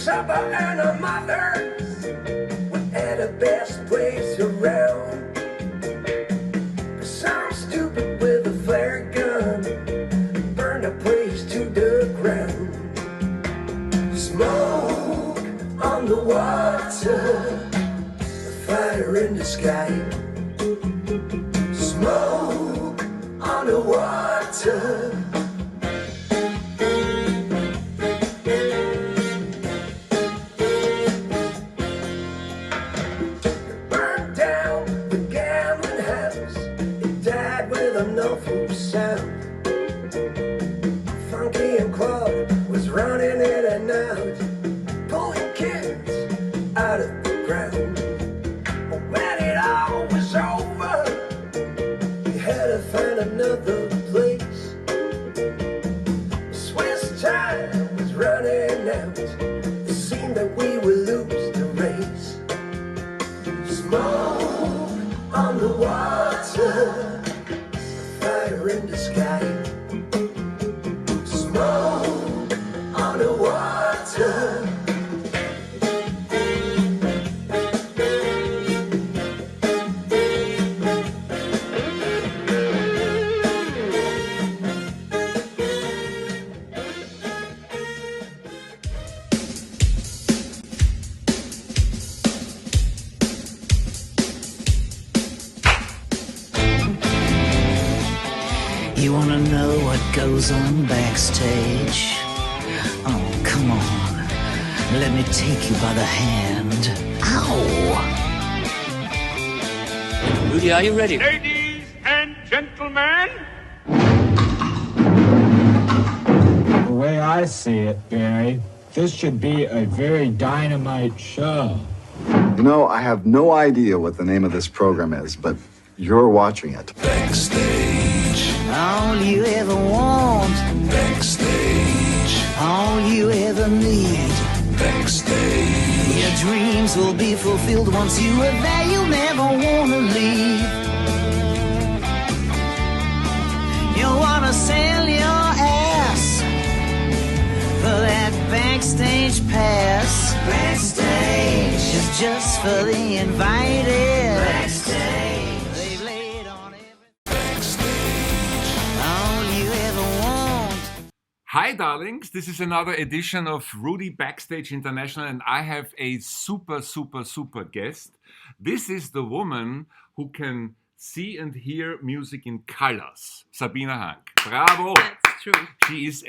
supper and a mother at the best place around. Some stupid with a flare gun burned the place to the ground. Smoke on the water, fire in the sky. Smoke on the water. Burned down the gambling house. It died with an awful sound. Funky and Claude was running in and out, pulling kids out of the ground. But when it all was over, you had to find another place. Swiss time was running out. It seemed that we would lose the race. Smoke on the water, fire in the sky. Smoke on the water. You wanna know what goes on backstage? Oh, come on. Let me take you by the hand. Ow! Rudy, are you ready? Ladies and gentlemen, The way I see it, Barry, this should be a very dynamite show. You know, I have no idea what the name of this program is, but you're watching it. Backstage, All you ever want, backstage, all you ever need. backstage. Your dreams will be fulfilled once you are there. You'll never wanna leave. You wanna sell your ass for that backstage pass. Backstage is just for the invited. Backstage, they've laid on everything. All you ever want. Hi, darlings. This is another edition of Rudy Backstage International, and I have a super, super, super guest. This is the woman who can see and hear music in colors, Sabina Hank. Bravo! That's true. She is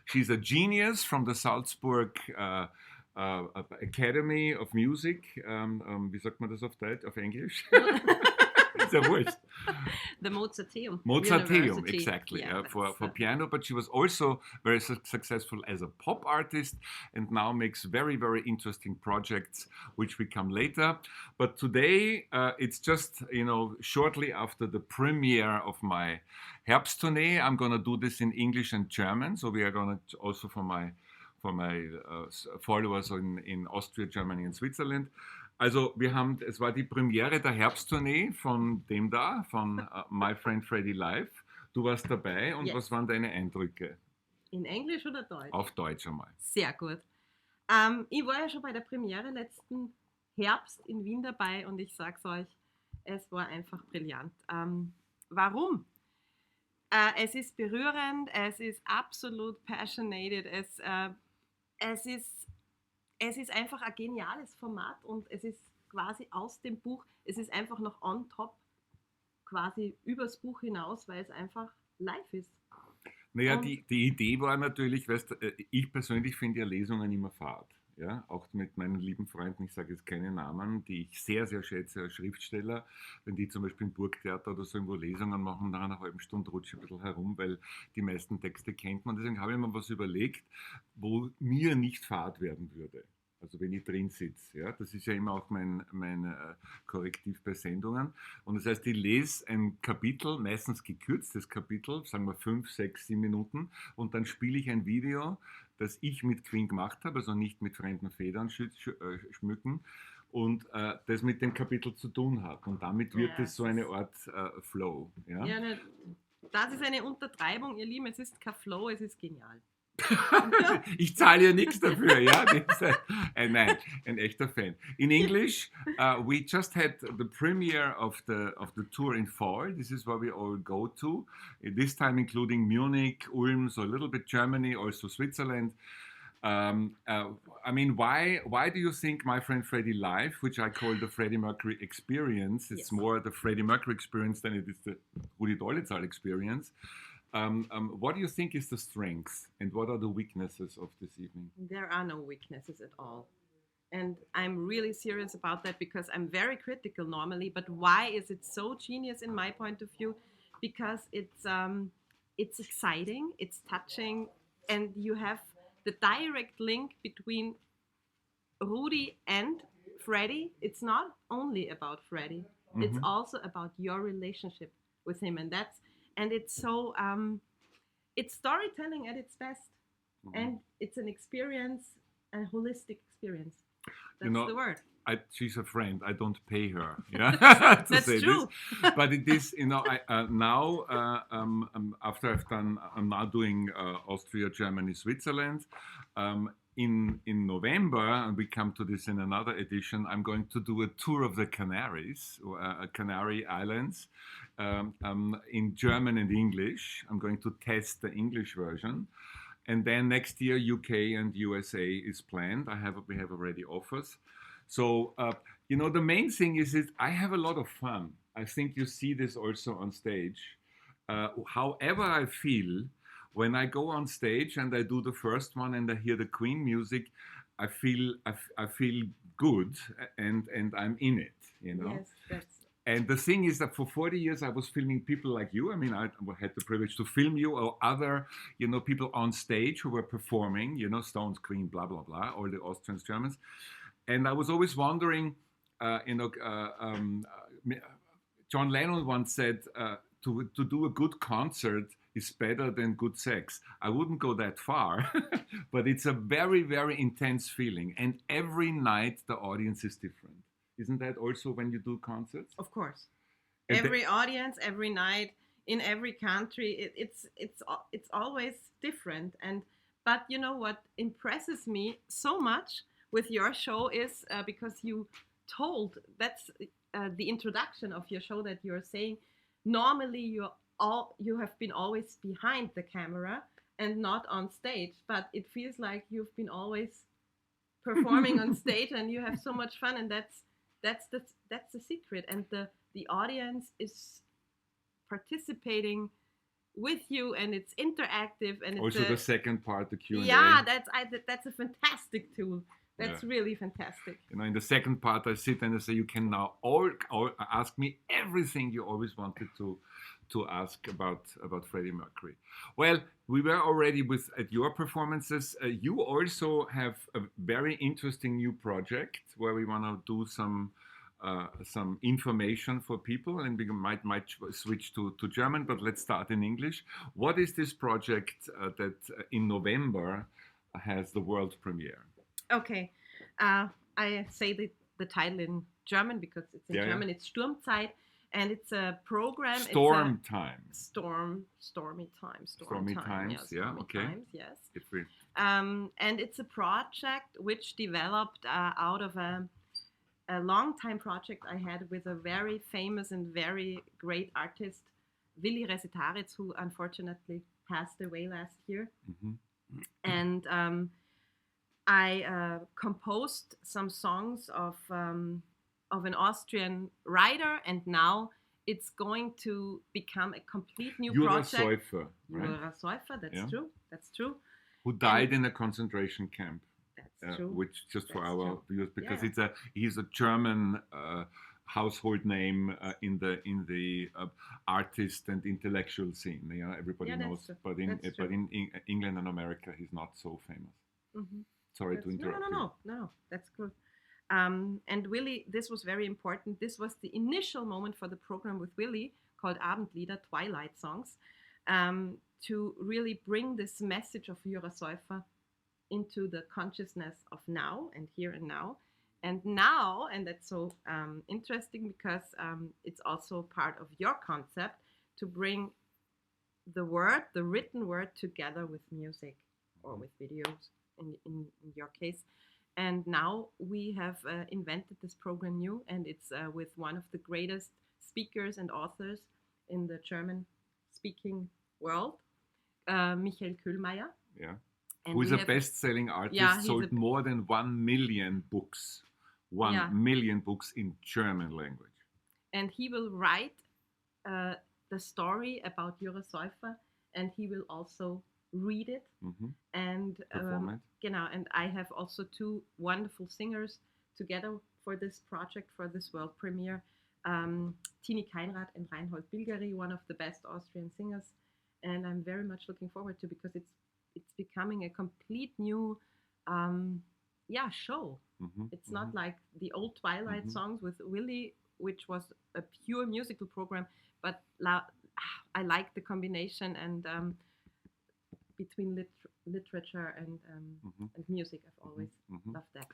she's a genius from the Salzburg Academy of Music. Wie sagt man das auf Deutsch, auf Englisch? Ist ja wurscht. The Mozarteum. Mozarteum, University. exactly, Yeah, for that's, piano, but she was also very successful as a pop artist and now makes very, very interesting projects, which we come later. But today, it's just, shortly after the premiere of my Herbsttournee. I'm going to do this in English and German, so we are going to also for my followers in Austria, Germany and Switzerland. Also es war die Premiere der Herbsttournee von dem da, von My Friend Freddy Live. Du warst dabei und Yes. Was waren deine Eindrücke? In Englisch oder Deutsch? Auf Deutsch einmal. Sehr gut. Ich war ja schon bei der Premiere letzten Herbst in Wien dabei und ich sag's euch, es war einfach brillant. Warum? Es ist berührend, es ist absolut passionated, es ist einfach ein geniales Format und es ist quasi aus dem Buch, es ist einfach noch on top, quasi übers Buch hinaus, weil es einfach live ist. Naja, die Idee war natürlich, weißt du, ich persönlich finde ja Lesungen immer fad. Ja, auch mit meinen lieben Freunden, ich sage jetzt keine Namen, die ich sehr, sehr schätze als Schriftsteller, wenn die zum Beispiel im Burgtheater oder so irgendwo Lesungen machen, nach einer halben Stunde rutsche ich ein bisschen herum, weil die meisten Texte kennt man. Deswegen habe ich mir was überlegt, wo mir nicht fad werden würde. Also wenn ich drin sitze. Ja? Das ist ja immer auch mein Korrektiv bei Sendungen. Und das heißt, ich lese ein Kapitel, meistens gekürztes Kapitel, sagen wir 5, 6, 7 Minuten, und dann spiele ich ein Video, das ich mit Queen gemacht habe, also nicht mit fremden Federn schmücken, und das mit dem Kapitel zu tun hat. Und damit wird es so eine Art Flow. Ja? Ja, das ist eine Untertreibung, ihr Lieben, es ist kein Flow, es ist genial. Ich zahle ja nichts dafür, ja. Nein, ein echter Fan. In English, we just had the premiere of the tour in fall. This is where we all go to. This time including Munich, Ulm, so a little bit Germany, also Switzerland. I mean, why do you think My Friend Freddie Live, which I call the Freddie Mercury experience, it's more the Freddie Mercury experience than it is the Rudi Dolezal experience. What do you think is the strength and what are the weaknesses of this evening? There are no weaknesses at all. And I'm really serious about that because I'm very critical normally. But why is it so genius in my point of view? Because it's exciting, it's touching, and you have the direct link between Rudi and Freddie. It's not only about Freddie; it's also about your relationship with him, and it's so it's storytelling at its best, and it's an experience, a holistic experience. That's the word. She's a friend. I don't pay her. Yeah, That's true. But it is, now after I'm now doing Austria, Germany, Switzerland. In November, and we come to this in another edition, I'm going to do a tour of the Canaries, Canary Islands, in German and English. I'm going to test the English version. And then next year, UK and USA is planned. We have already offers. So, the main thing is I have a lot of fun. I think you see this also on stage. However I feel, when I go on stage and I do the first one and I hear the Queen music, I feel good and I'm in it, Yes, And the thing is that for 40 years I was filming people like you. I mean, I had the privilege to film you or other, people on stage who were performing, Stones, Queen, blah, blah, blah, all the Austrians, Germans. And I was always wondering, John Lennon once said, to do a good concert is better than good sex. I wouldn't go that far, but it's a very, very intense feeling. And every night the audience is different. Isn't that also when you do concerts? Of course. And every audience, every night, in every country, it's always different. But you know what impresses me so much with your show is because you told, that's the introduction of your show, that you're saying normally you have been always behind the camera and not on stage, but it feels like you've been always performing on stage and you have so much fun, and that's the secret. And the audience is participating with you, and it's interactive, and also the second part, the Q&A. Yeah, that's a fantastic tool. That's really fantastic. In the second part, I sit and I say, you can now all ask me everything you always wanted to ask about Freddie Mercury. Well, we were already at your performances. You also have a very interesting new project where we want to do some information for people, and we might switch to German, but let's start in English. What is this project that in November has the world premiere? Okay, I say the title in German because it's in German. It's Sturmzeit, and it's a program. Stormy times. Stormy times. Yeah, okay. Times, yes. And it's a project which developed out of a long-time project I had with a very famous and very great artist, Willi Resetaritz, who unfortunately passed away last year. Mm-hmm. And I composed some songs of an Austrian writer, and now it's going to become a complete new project. Säufer, right? Jura Säufer, that's true. Who died in a concentration camp. That's true. Which just for our viewers, because he's a German household name in the artist and intellectual scene. Everybody knows, but in England and America, he's not so famous. Mm-hmm. Sorry to interrupt. No, that's good. And Willi, this was very important. This was the initial moment for the program with Willi, called Abendlieder, Twilight Songs, to really bring this message of Jura Säufer into the consciousness of now and here and now. And that's so interesting because it's also part of your concept to bring the written word together with music. or with videos in your case. And now we have invented this program new, and it's with one of the greatest speakers and authors in the German-speaking world, Michael Köhlmeier. Yeah. And Who is we a have- best-selling artist, Yeah, he's sold more than 1 million books. 1 million books in German language. And he will write the story about Jura Säufer, and he will also read it. And Perform it. genau, and I have also 2 wonderful singers together for this project, for this world premiere. Tini Keinrad and Reinhold Bilgeri, one of the best Austrian singers, and I'm very much looking forward to, because it's becoming a complete new show. It's not like the old Twilight songs with Willy, which was a pure musical program, but I like the combination and between literature and music. I've always loved that.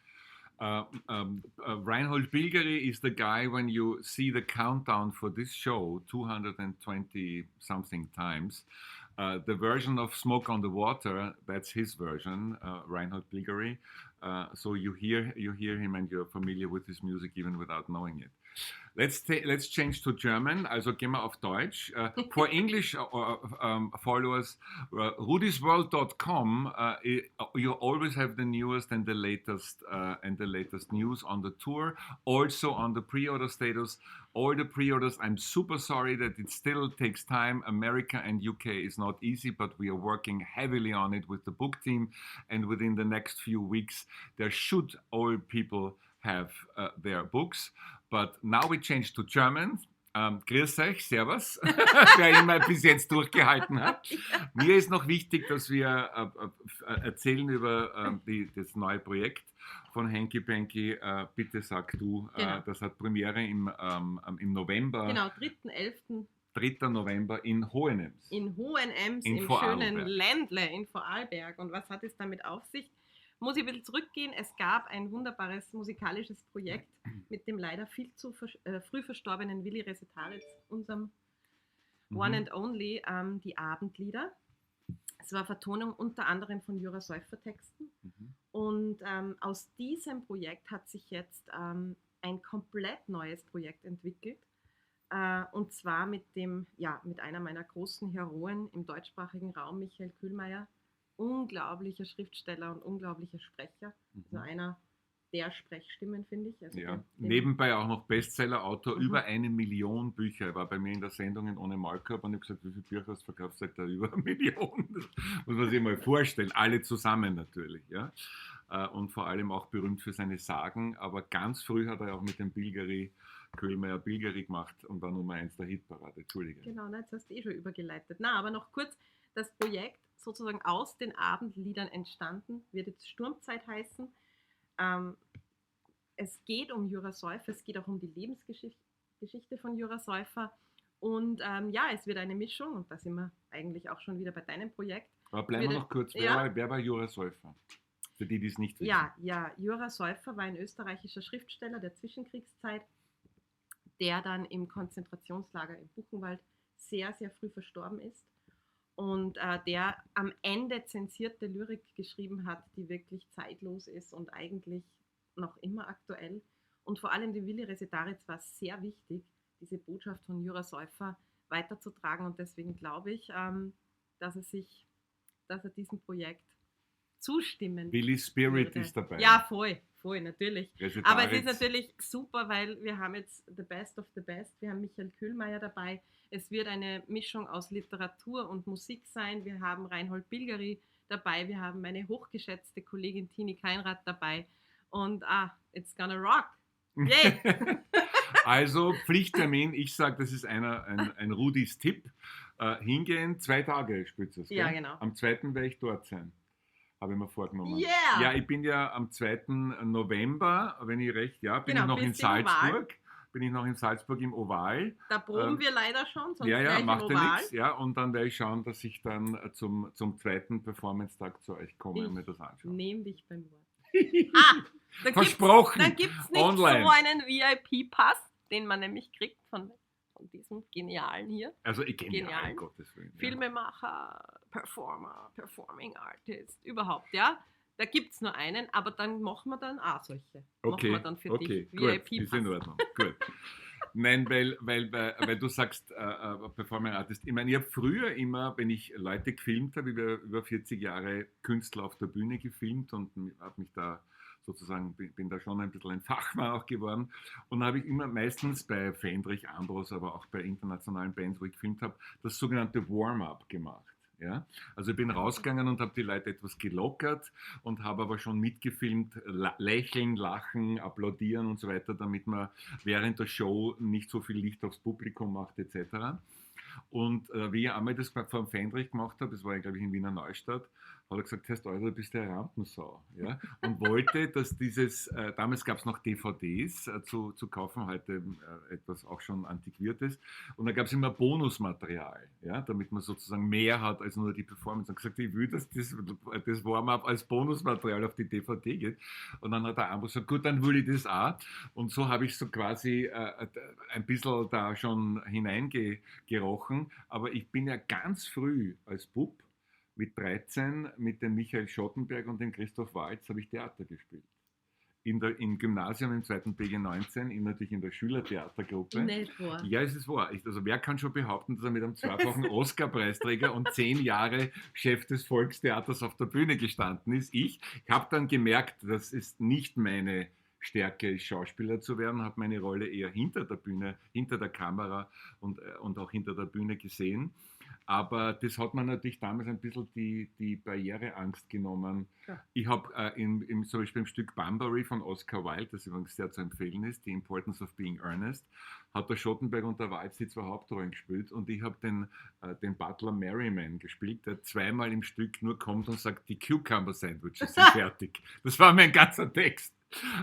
Reinhold Bilgeri is the guy, when you see the countdown for this show 220 something times, the version of Smoke on the Water, that's his version, Reinhold Bilgeri. So you hear him and you're familiar with his music even without knowing it. Let's change to German, also gehen wir auf Deutsch. For English followers, rudisworld.com, you always have the newest and the latest news on the tour, also on the pre-order status. All the pre-orders, I'm super sorry that it still takes time. America and UK is not easy, but we are working heavily on it with the book team, and within the next few weeks, there should all people have their books. But now we change to German. Grüß euch, servus, wer immer bis jetzt durchgehalten hat. Mir ist noch wichtig, dass wir erzählen über das neue Projekt von Hanky Panky. Bitte sag du, das hat Premiere im November. Genau, 3.11. 3. November in Hohenems. In Hohenems, in im Vorarlberg. schönen Ländle in Vorarlberg. Und was hat es damit auf sich? Muss ich ein bisschen zurückgehen. Es gab ein wunderbares musikalisches Projekt mit dem leider viel zu früh verstorbenen Willi Resetaritz, unserem One and Only, die Abendlieder. Es war Vertonung unter anderem von Jura Säufer Texten. Und aus diesem Projekt hat sich jetzt ein komplett neues Projekt entwickelt. Und zwar mit einer meiner großen Heroen im deutschsprachigen Raum, Michael Köhlmeier. Unglaublicher Schriftsteller und unglaublicher Sprecher. Also einer der Sprechstimmen, finde ich. Also Nebenbei auch noch Bestseller-Autor, über 1 Million Bücher. Er war bei mir in der Sendung in Ohne Maulkorb und ich habe gesagt, wie viele Bücher hast du verkauft? Sagt er, über 1 Million. Das muss man sich mal vorstellen. Alle zusammen natürlich. Ja? Und vor allem auch berühmt für seine Sagen. Aber ganz früh hat er auch mit dem Köhlmeier Bilgeri gemacht und war Nummer 1 der Hitparade. Entschuldige. Genau, jetzt hast du schon übergeleitet. Na, aber noch kurz, das Projekt sozusagen aus den Abendliedern entstanden, wird jetzt Sturmzeit heißen. Es geht um Jura Säufer, es geht auch um die Lebensgeschichte von Jura Säufer. Und es wird eine Mischung, und da sind wir eigentlich auch schon wieder bei deinem Projekt. Aber bleiben wir noch kurz, wer war Jura Säufer? Für die, die es nicht wissen. Ja, Jura Säufer war ein österreichischer Schriftsteller der Zwischenkriegszeit, der dann im Konzentrationslager im Buchenwald sehr, sehr früh verstorben ist. Und der am Ende zensierte Lyrik geschrieben hat, die wirklich zeitlos ist und eigentlich noch immer aktuell. Und vor allem dem Willi Resetaritz war es sehr wichtig, diese Botschaft von Jura Säufer weiterzutragen. Und deswegen glaube ich, dass er diesem Projekt zustimmen Willi Spirit würde. ist dabei. Ja, voll, natürlich. Resetaritz. Aber es ist natürlich super, weil wir haben jetzt the best of the best. Wir haben Michael Köhlmeier dabei. Es wird eine Mischung aus Literatur und Musik sein. Wir haben Reinhold Bilgeri dabei. Wir haben meine hochgeschätzte Kollegin Tini Keinrad dabei. Und it's gonna rock. Yay! Also Pflichttermin, ich sage, das ist ein Rudis Tipp. Hingehen, 2 Tage spielt es. Ja, genau. Am 2. werde ich dort sein. Habe ich mir vorgenommen. Yeah! Ja, ich bin ja am 2. November, wenn ich recht, bin ich noch in bist du im Oval? Salzburg. Bin ich noch in Salzburg im Oval. Da proben wir leider schon, sonst Ja, gleich macht im ja Oval. nichts. Ja, und dann werde ich schauen, dass ich dann zum 2. Performance-Tag zu euch komme und mir das anschaue. Nehm dich beim Wort. Versprochen. Dann gibt es nicht Online. so einen VIP-Pass, den man nämlich kriegt von diesem Genialen hier. Also genial, Gottes Willen. Ja. Filmemacher, Performing Artist, überhaupt, ja. Da gibt es nur einen, aber dann machen wir dann auch solche. Machen wir dann für okay, dich gut, VIP ist in Ordnung, gut. Nein, weil du sagst, Performing Artist. Ich meine, ich habe früher immer, wenn ich Leute gefilmt habe, über 40 Jahre Künstler auf der Bühne gefilmt und habe mich da sozusagen, bin da schon ein bisschen ein Fachmann auch geworden. Und habe ich immer meistens bei Fendrich, Ambros, aber auch bei internationalen Bands, wo ich gefilmt habe, das sogenannte Warm-up gemacht. Ja? Also ich bin rausgegangen und habe die Leute etwas gelockert und habe aber schon mitgefilmt, lächeln, lachen, applaudieren und so weiter, damit man während der Show nicht so viel Licht aufs Publikum macht etc. Und wie ich einmal das vor dem Fendrich gemacht habe, das war, glaube ich, in Wiener Neustadt, hat er gesagt, heißt, Alter, du bist der Rampensau. Ja? Und wollte, dass dieses, damals gab es noch DVDs zu kaufen, heute etwas auch schon Antiquiertes. Und da gab es immer Bonusmaterial, ja? Damit man sozusagen mehr hat als nur die Performance. Und gesagt, ich will, dass das Warm-up als Bonusmaterial auf die DVD geht. Und dann hat der Ambros gesagt, gut, dann will ich das auch. Und so habe ich so quasi ein bisschen da schon hineingerochen. Aber ich bin ja ganz früh als Bub, mit 13, mit dem Michael Schottenberg und dem Christoph Waltz habe ich Theater gespielt. Im Gymnasium im 2. BG 19, natürlich in der Schülertheatergruppe. Nicht wahr. Ja, es ist wahr. Also wer kann schon behaupten, dass er mit einem zweifachen Oscar-Preisträger und 10 Jahre Chef des Volkstheaters auf der Bühne gestanden ist? Ich habe dann gemerkt, das ist nicht meine Stärke, Schauspieler zu werden, habe meine Rolle eher hinter der Bühne, hinter der Kamera und auch hinter der Bühne gesehen. Aber das hat mir natürlich damals ein bisschen die Barriereangst genommen. Ja. Ich habe zum Beispiel im Stück Bunbury von Oscar Wilde, das übrigens sehr zu empfehlen ist, The Importance of Being Earnest, hat der Schottenberg und der Waltz die 2 Hauptrollen gespielt und ich habe den Butler Merriman gespielt, der zweimal im Stück nur kommt und sagt, die Cucumber Sandwiches sind fertig. Das war mein ganzer Text.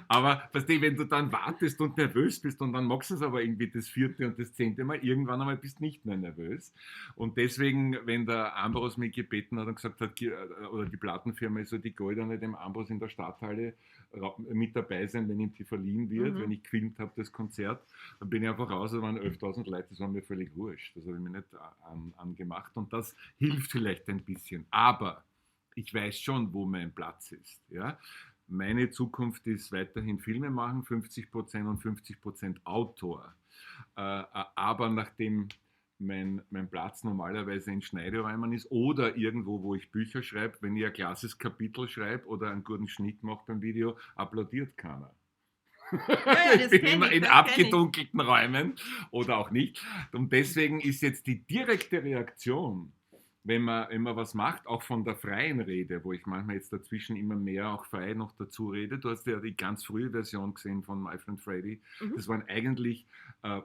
Aber weißt du, wenn du dann wartest und nervös bist und dann magst du es aber irgendwie das 4. und das 10. Mal, irgendwann einmal bist du nicht mehr nervös. Und deswegen, wenn der Ambros mich gebeten hat und gesagt hat, oder die Plattenfirma ist so die Goldene, dem Ambros in der Stadthalle mit dabei sein, wenn ihm die verliehen wird, wenn ich gefilmt habe, das Konzert, dann bin ich einfach raus, da waren 11.000 Leute, das war mir völlig wurscht. Das habe ich mir nicht angemacht und das hilft vielleicht ein bisschen. Aber ich weiß schon, wo mein Platz ist. Ja? Meine Zukunft ist weiterhin Filme machen, 50% und 50% Autor. Aber nachdem mein Platz normalerweise in Schneideräumen ist oder irgendwo, wo ich Bücher schreibe, wenn ich ein klasses Kapitel schreibe oder einen guten Schnitt mache beim Video, applaudiert keiner. Ja, ich bin immer in abgedunkelten Räumen oder auch nicht. Und deswegen ist jetzt die direkte Reaktion, wenn man was macht, auch von der freien Rede, wo ich manchmal jetzt dazwischen immer mehr auch frei noch dazu rede. Du hast ja die ganz frühe Version gesehen von My Friend Freddy. Das waren eigentlich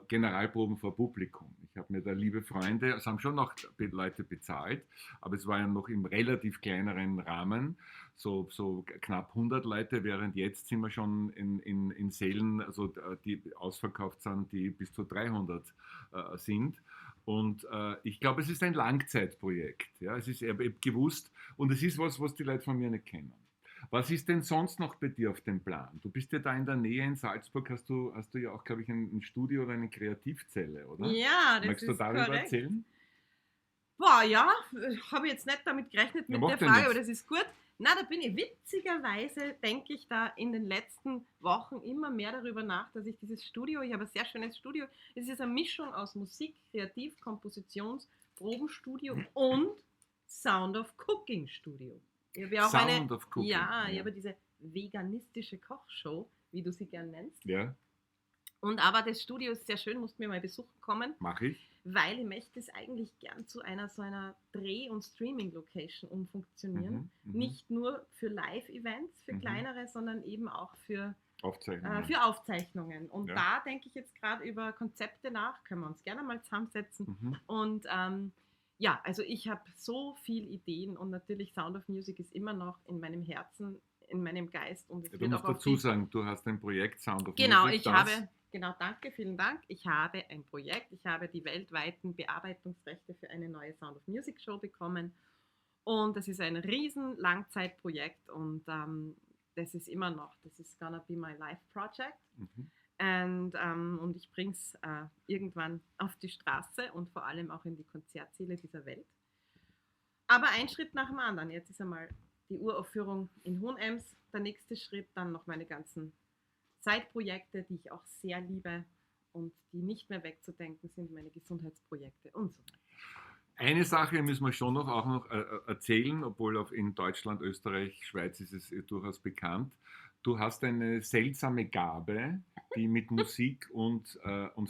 Generalproben vor Publikum. Ich habe mir da liebe Freunde, es haben schon noch Leute bezahlt, aber es war ja noch im relativ kleineren Rahmen, so knapp 100 Leute, während jetzt sind wir schon in Sälen, also die ausverkauft sind, die bis zu 300 sind. Und ich glaube, es ist ein Langzeitprojekt. Ja? Es ist gewusst und es ist was die Leute von mir nicht kennen. Was ist denn sonst noch bei dir auf dem Plan? Du bist ja da in der Nähe in Salzburg, hast du ja auch, glaube ich, ein Studio oder eine Kreativzelle, oder? Ja, das Magst ist du darüber korrekt. erzählen? Boah, ja, habe ich jetzt nicht damit gerechnet mit der macht ja Frage, nichts. aber das ist gut. Na, da bin ich witzigerweise, denke ich da in den letzten Wochen immer mehr darüber nach, dass ich dieses Studio, ich habe ein sehr schönes Studio, es ist eine Mischung aus Musik, Kreativ-, Kompositions-, Probenstudio und Sound of Cooking Studio. Ich habe ja auch Sound of Cooking, ja, ich ja. habe diese veganistische Kochshow, wie du sie gern nennst. Ja, Und aber das Studio ist sehr schön, musst mir mal besuchen kommen, mache ich. weil ich möchte es eigentlich gern zu einer so einer Dreh- und Streaming-Location umfunktionieren. Nicht nur für Live-Events, für kleinere, sondern eben auch für Aufzeichnungen. Und Ja. da denke ich jetzt gerade über Konzepte nach, können wir uns gerne mal zusammensetzen. Und ja, also ich habe so viele Ideen und natürlich Sound of Music ist immer noch in meinem Herzen, in meinem Geist. Und es Du wird musst auch auf dazu sagen, du hast ein Projekt Sound of Genau, Music. danke, vielen Dank. Ich habe ein Projekt, ich habe die weltweiten Bearbeitungsrechte für eine neue Sound of Music Show bekommen und das ist ein riesen Langzeitprojekt und das ist immer noch, das ist gonna be my life project und ich bringe es irgendwann auf die Straße und vor allem auch in die Konzertsäle dieser Welt. Aber ein Schritt nach dem anderen. Jetzt ist einmal die Uraufführung in Hohenems, der nächste Schritt, dann noch meine ganzen Zeitprojekte, die ich auch sehr liebe und die nicht mehr wegzudenken sind, meine Gesundheitsprojekte und so weiter. Eine Sache müssen wir schon noch auch noch erzählen, obwohl in Deutschland, Österreich, Schweiz ist es durchaus bekannt. Du hast eine seltsame Gabe, die mit Musik und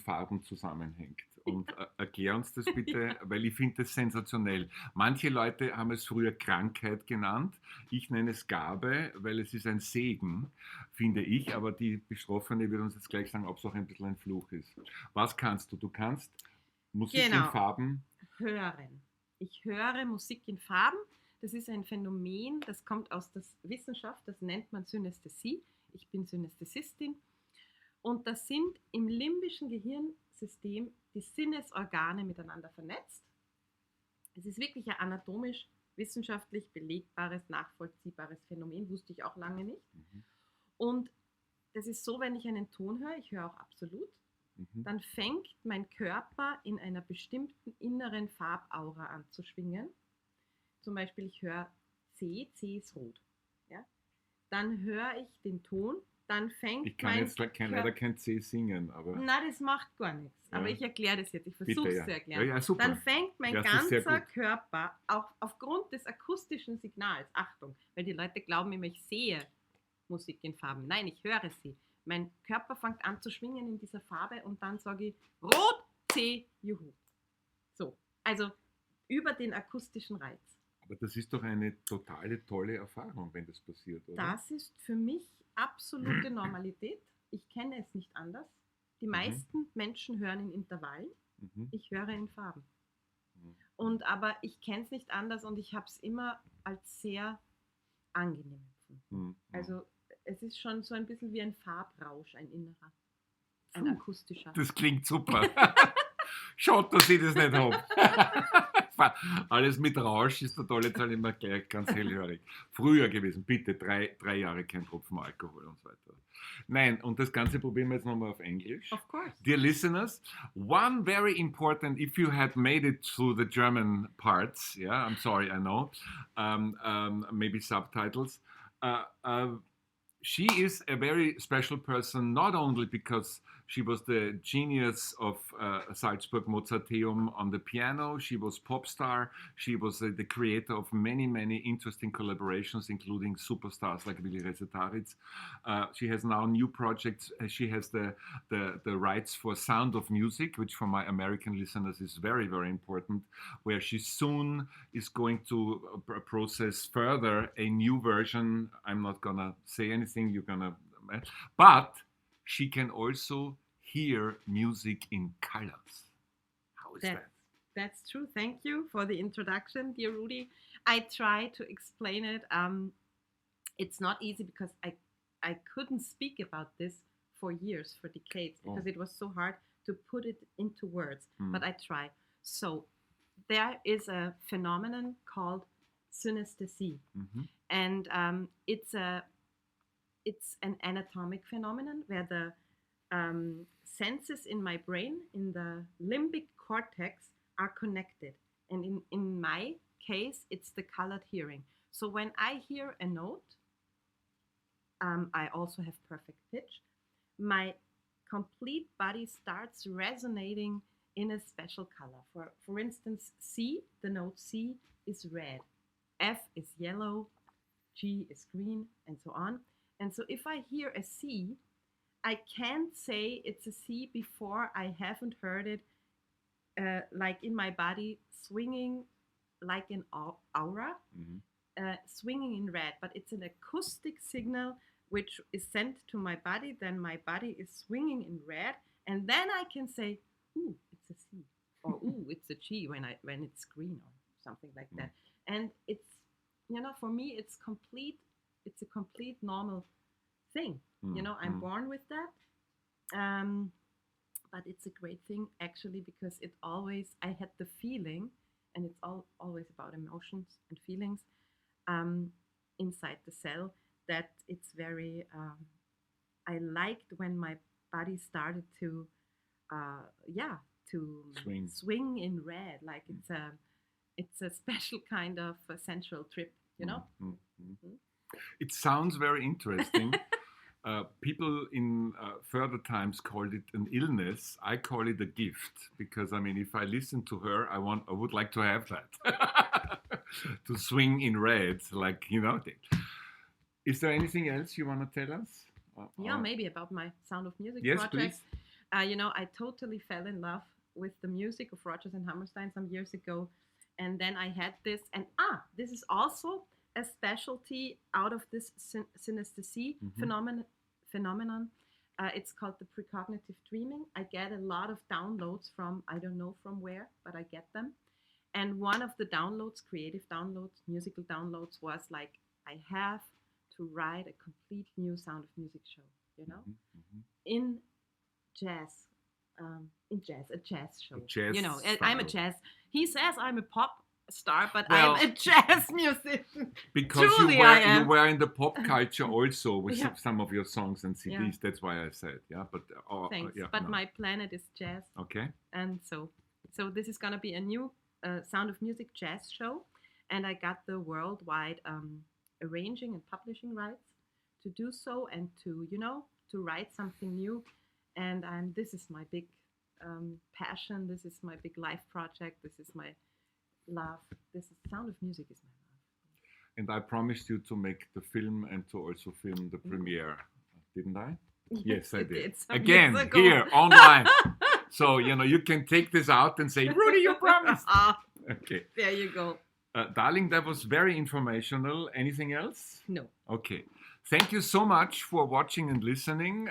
Farben zusammenhängt. Und erklär uns das bitte, weil ich finde das sensationell. Manche Leute haben es früher Krankheit genannt. Ich nenne es Gabe, weil es ist ein Segen, finde ich. Aber die Betroffene wird uns jetzt gleich sagen, ob es auch ein bisschen ein Fluch ist. Was kannst du? Du kannst Musik in Farben hören. Ich höre Musik in Farben. Das ist ein Phänomen, das kommt aus der Wissenschaft, das nennt man Synästhesie. Ich bin Synästhesistin. Und das sind im limbischen Gehirnsystem die Sinnesorgane miteinander vernetzt. Es ist wirklich ein anatomisch, wissenschaftlich belegbares, nachvollziehbares Phänomen, wusste ich auch lange nicht. Und das ist so, wenn ich einen Ton höre, ich höre auch absolut, dann fängt mein Körper in einer bestimmten inneren Farbaura an zu schwingen. Zum Beispiel, ich höre C, C ist rot. Ja? Dann höre ich den Ton, dann fängt ich kann jetzt leider kein C singen, aber... Na, das macht gar nichts. Ja. Aber ich erkläre das jetzt, ich versuche es zu erklären. Ja, super. Dann fängt mein ganzer Körper, auch aufgrund des akustischen Signals, Achtung, weil die Leute glauben immer, ich sehe Musik in Farben. Nein, ich höre sie. Mein Körper fängt an zu schwingen in dieser Farbe und dann sage ich Rot, C, Juhu. So, also über den akustischen Reiz. Aber das ist doch eine totale tolle Erfahrung, wenn das passiert, oder? Das ist für mich absolute Normalität. Ich kenne es nicht anders. Die meisten Menschen hören in Intervallen. Ich höre in Farben. Aber ich kenne es nicht anders und ich habe es immer als sehr angenehm empfunden. Also es ist schon so ein bisschen wie ein Farbrausch, ein innerer, ein akustischer. Das klingt super. Schaut, dass ich das nicht habe. Alles mit Rausch ist der tolle Teil immer gleich ganz hellhörig. Früher gewesen, bitte, drei Jahre kein Tropfen Alkohol und so weiter. Nein, und das Ganze probieren wir jetzt nochmal auf Englisch. Of course. Dear listeners, one very important, if you had made it through the German parts, yeah, I'm sorry, I know, maybe subtitles, she is a very special person, not only because she was the genius of Salzburg Mozarteum on the piano, she was pop star, she was the creator of many, many interesting collaborations, including superstars like Willi Resetaritz. She has now new projects. She has the rights for Sound of Music, which for my American listeners is very, very important, where she soon is going to process further a new version. I'm not going to say anything, you're going to... But she can also hear music in colors. How is that? That's true. Thank you for the introduction, dear Rudy. I try to explain it. It's not easy because I couldn't speak about this for years, for decades, because it was so hard to put it into words. But I try. So there is a phenomenon called synesthesia, and it's an anatomic phenomenon where the senses in my brain, in the limbic cortex, are connected. And in my case, it's the colored hearing. So when I hear a note, I also have perfect pitch. My complete body starts resonating in a special color. For instance, C, the note C is red, F is yellow, G is green, and so on. And so if I hear a C, I can't say it's a C before I haven't heard it like in my body swinging like an aura, swinging in red. But it's an acoustic signal which is sent to my body. Then my body is swinging in red. And then I can say, ooh, it's a C. Or ooh, it's a G when it's green or something like that. And it's, for me, it's a complete normal thing. I'm born with that. But it's a great thing actually because I had the feeling, and it's always about emotions and feelings inside the cell, that it's very, I liked when my body started to swing in red, like it's a special kind of sensual trip, you know. It sounds very interesting. People in further times called it an illness. I call it a gift because I mean, if I listen to her, I would like to have that to swing in red, like you know. Is there anything else you want to tell us? Yeah, maybe about my Sound of Music Yes, project. please. You know, I totally fell in love with the music of Rodgers and Hammerstein some years ago, and then I had this, and this is also a specialty out of this synesthesia phenomenon. It's called the precognitive dreaming. I get a lot of downloads from, I don't know from where, but I get them. And one of the downloads, creative downloads, musical downloads, was like, I have to write a complete new Sound of Music show, you know, in jazz, a jazz show. Jazz you know, style. I'm a jazz. He says I'm a pop star, but Well, I'm a jazz musician. Because Truly, you I am. were in the pop culture also with Yeah. some of your songs and CDs. Yeah. That's why I said, yeah. But Thanks. yeah, But no. my planet is jazz, Okay. and so this is gonna be a new Sound of Music jazz show, and I got the worldwide arranging and publishing rights to do so and to to write something new. And this is my big passion. This is my big life project. This is my love. This is Sound of Music is my love. And I promised you to make the film and to also film the premiere, didn't I? Yes, I you did. some Again, years ago. here, online. So, you can take this out and say, Rudy, you promised. Okay. There you go. Darling, that was very informational. Anything else? No. Okay. Thank you so much for watching and listening.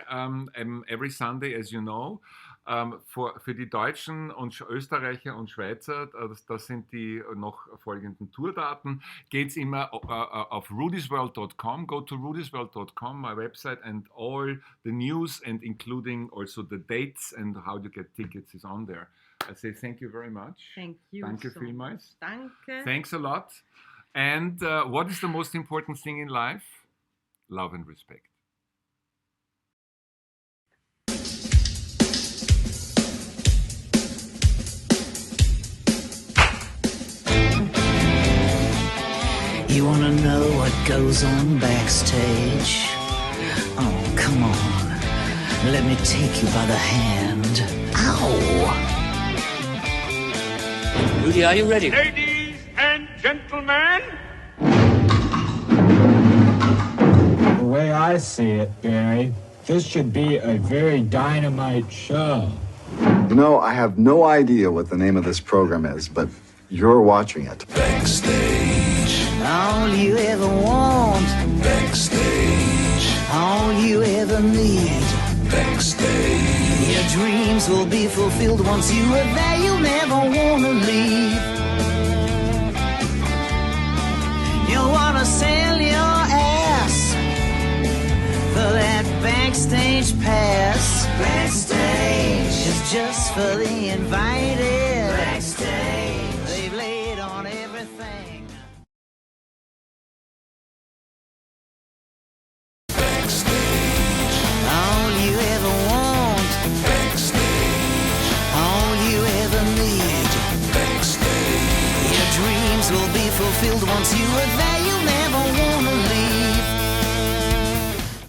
Every Sunday, as you know. Für die Deutschen und Österreicher und Schweizer, das sind die noch folgenden Tourdaten, geht es immer auf rudysworld.com. Go to rudysworld.com, my website, and all the news and including also the dates and how you get tickets is on there. I say thank you very much. Thank you. Danke so vielmals. Danke. Thanks a lot. And what is the most important thing in life? Love and respect. You wanna know what goes on backstage? Oh, come on. Let me take you by the hand. Ow! Rudy, are you ready? Ladies and gentlemen, The way I see it, Barry, this should be a very dynamite show. You know, I have no idea what the name of this program is, but you're watching it. All you ever want, Backstage, all you ever need. backstage, Your dreams will be fulfilled once you are there. You'll never wanna leave. You wanna sell your ass for that backstage pass. Backstage is just for the invited. Backstage, they've laid on everything. All you ever want, all you ever need. Your dreams will be fulfilled once you are there. You'll never wanna